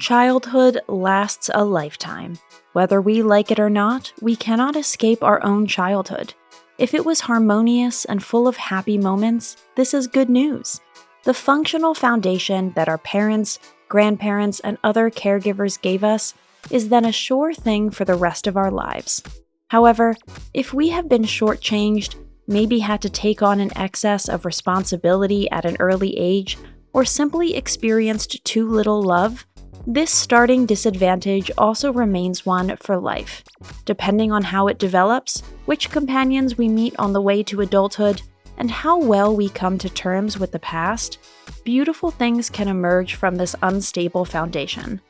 Childhood lasts a lifetime. Whether we like it or not, we cannot escape our own childhood. If it was harmonious and full of happy moments, this is good news. The functional foundation that our parents, grandparents, and other caregivers gave us is then a sure thing for the rest of our lives. However, if we have been shortchanged, maybe had to take on an excess of responsibility at an early age, or simply experienced too little love, this starting disadvantage also remains one for life. Depending on how it develops, which companions we meet on the way to adulthood, and how well we come to terms with the past, beautiful things can emerge from this unstable foundation.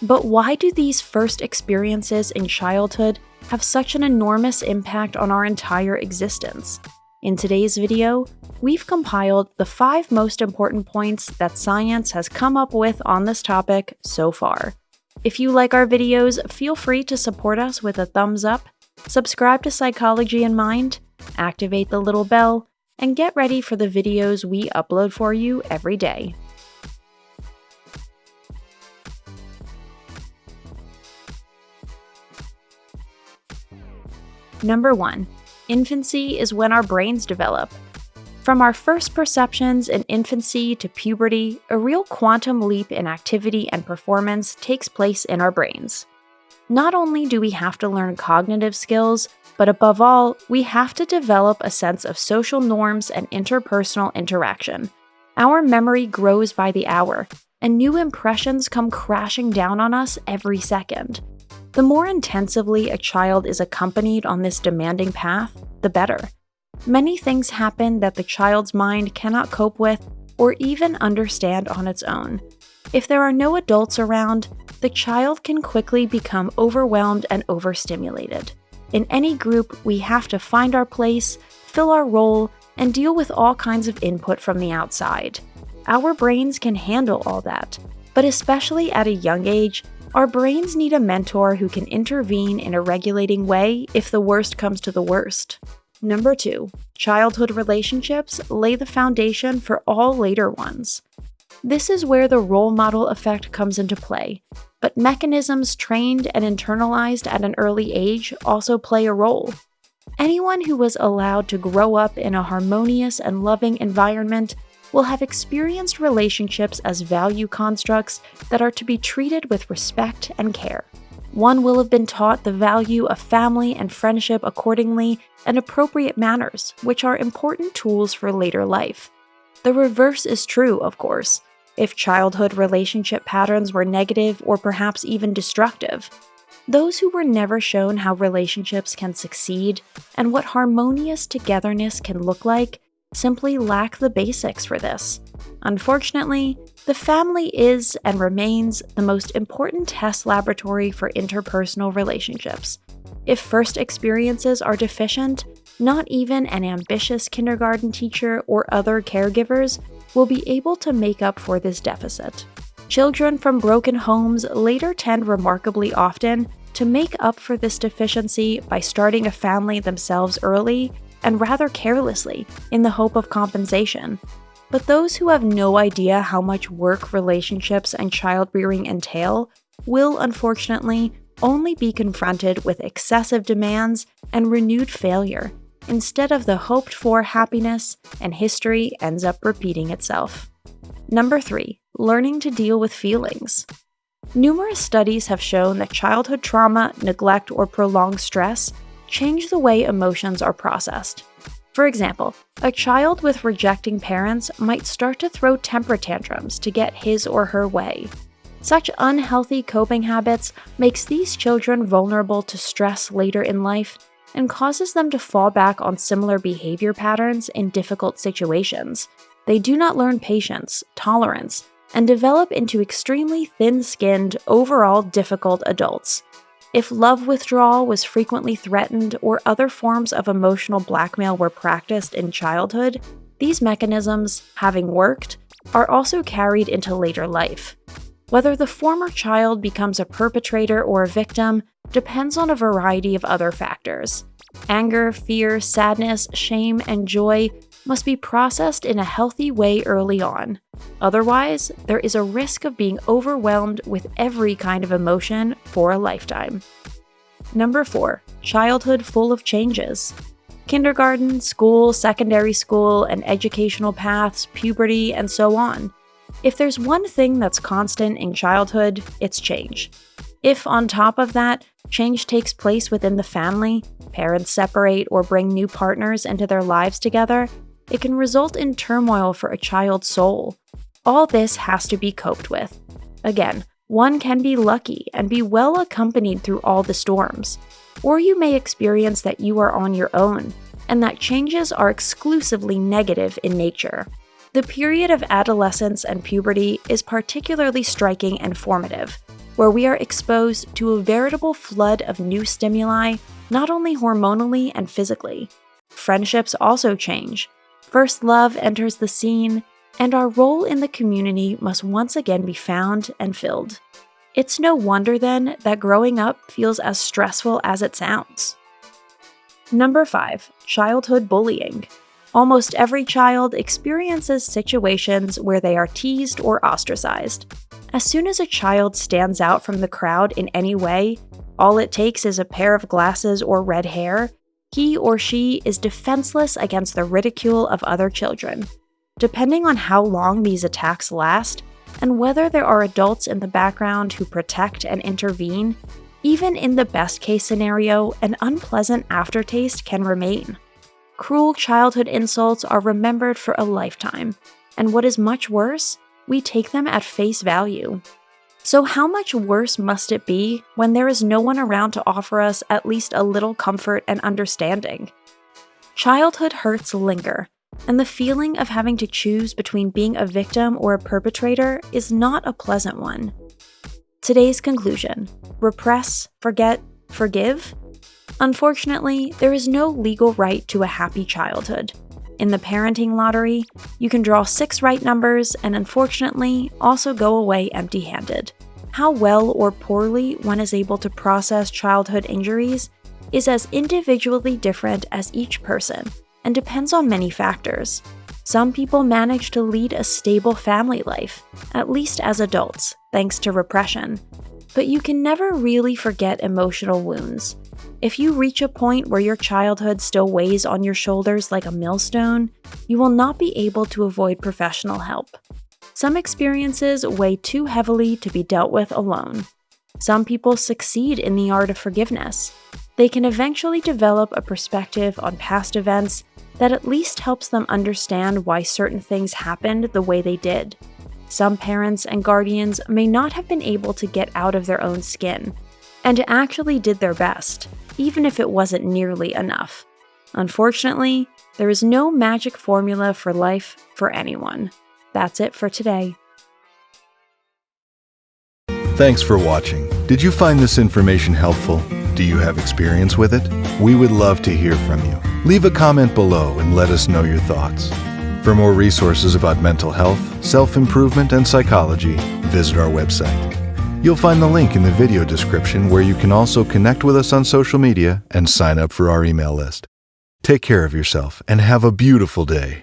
But why do these first experiences in childhood have such an enormous impact on our entire existence? In today's video, we've compiled the 5 most important points that science has come up with on this topic so far. If you like our videos, feel free to support us with a thumbs up, subscribe to Psychology in Mind, activate the little bell, and get ready for the videos we upload for you every day. Number 1. Infancy is when our brains develop. From our first perceptions in infancy to puberty, a real quantum leap in activity and performance takes place in our brains. Not only do we have to learn cognitive skills, but above all, we have to develop a sense of social norms and interpersonal interaction. Our memory grows by the hour, and new impressions come crashing down on us every second. The more intensively a child is accompanied on this demanding path, the better. Many things happen that the child's mind cannot cope with or even understand on its own. If there are no adults around, the child can quickly become overwhelmed and overstimulated. In any group, we have to find our place, fill our role, and deal with all kinds of input from the outside. Our brains can handle all that, but especially at a young age, our brains need a mentor who can intervene in a regulating way if the worst comes to the worst. Number 2. Childhood relationships lay the foundation for all later ones. This is where the role model effect comes into play, but mechanisms trained and internalized at an early age also play a role. Anyone who was allowed to grow up in a harmonious and loving environment will have experienced relationships as value constructs that are to be treated with respect and care. One will have been taught the value of family and friendship accordingly and appropriate manners, which are important tools for later life. The reverse is true, of course, if childhood relationship patterns were negative or perhaps even destructive. Those who were never shown how relationships can succeed and what harmonious togetherness can look like simply lack the basics for this. Unfortunately, the family is and remains the most important test laboratory for interpersonal relationships. If first experiences are deficient, not even an ambitious kindergarten teacher or other caregivers will be able to make up for this deficit. Children from broken homes later tend remarkably often to make up for this deficiency by starting a family themselves early and rather carelessly in the hope of compensation. But those who have no idea how much work relationships and child-rearing entail will, unfortunately, only be confronted with excessive demands and renewed failure, instead of the hoped-for happiness, and history ends up repeating itself. Number 3. Learning to deal with feelings. Numerous studies have shown that childhood trauma, neglect, or prolonged stress change the way emotions are processed. For example, a child with rejecting parents might start to throw temper tantrums to get his or her way. Such unhealthy coping habits makes these children vulnerable to stress later in life and causes them to fall back on similar behavior patterns in difficult situations. They do not learn patience, tolerance, and develop into extremely thin-skinned, overall difficult adults. If love withdrawal was frequently threatened or other forms of emotional blackmail were practiced in childhood, these mechanisms, having worked, are also carried into later life. Whether the former child becomes a perpetrator or a victim depends on a variety of other factors. Anger, fear, sadness, shame, and joy must be processed in a healthy way early on. Otherwise, there is a risk of being overwhelmed with every kind of emotion for a lifetime. Number 4, childhood full of changes. Kindergarten, school, secondary school, and educational paths, puberty, and so on. If there's one thing that's constant in childhood, it's change. If, on top of that, change takes place within the family, parents separate or bring new partners into their lives together, it can result in turmoil for a child's soul. All this has to be coped with. Again, one can be lucky and be well accompanied through all the storms. Or you may experience that you are on your own, and that changes are exclusively negative in nature. The period of adolescence and puberty is particularly striking and formative, where we are exposed to a veritable flood of new stimuli, not only hormonally and physically. Friendships also change. First love enters the scene, and our role in the community must once again be found and filled. It's no wonder then that growing up feels as stressful as it sounds. Number 5, childhood bullying. Almost every child experiences situations where they are teased or ostracized. As soon as a child stands out from the crowd in any way, all it takes is a pair of glasses or red hair, he or she is defenseless against the ridicule of other children. Depending on how long these attacks last, and whether there are adults in the background who protect and intervene, even in the best-case scenario, an unpleasant aftertaste can remain. Cruel childhood insults are remembered for a lifetime, and what is much worse, we take them at face value. So how much worse must it be when there is no one around to offer us at least a little comfort and understanding? Childhood hurts linger, and the feeling of having to choose between being a victim or a perpetrator is not a pleasant one. Today's conclusion: repress, forget, forgive? Unfortunately, there is no legal right to a happy childhood. In the parenting lottery, you can draw 6 right numbers and unfortunately also go away empty-handed. How well or poorly one is able to process childhood injuries is as individually different as each person and depends on many factors. Some people manage to lead a stable family life, at least as adults, thanks to repression. But you can never really forget emotional wounds. If you reach a point where your childhood still weighs on your shoulders like a millstone, you will not be able to avoid professional help. Some experiences weigh too heavily to be dealt with alone. Some people succeed in the art of forgiveness. They can eventually develop a perspective on past events that at least helps them understand why certain things happened the way they did. Some parents and guardians may not have been able to get out of their own skin, and actually did their best, even if it wasn't nearly enough. Unfortunately, there is no magic formula for life for anyone. That's it for today. Thanks for watching. Did you find this information helpful? Do you have experience with it? We would love to hear from you. Leave a comment below and let us know your thoughts. For more resources about mental health, self-improvement, and psychology, visit our website. You'll find the link in the video description where you can also connect with us on social media and sign up for our email list. Take care of yourself and have a beautiful day.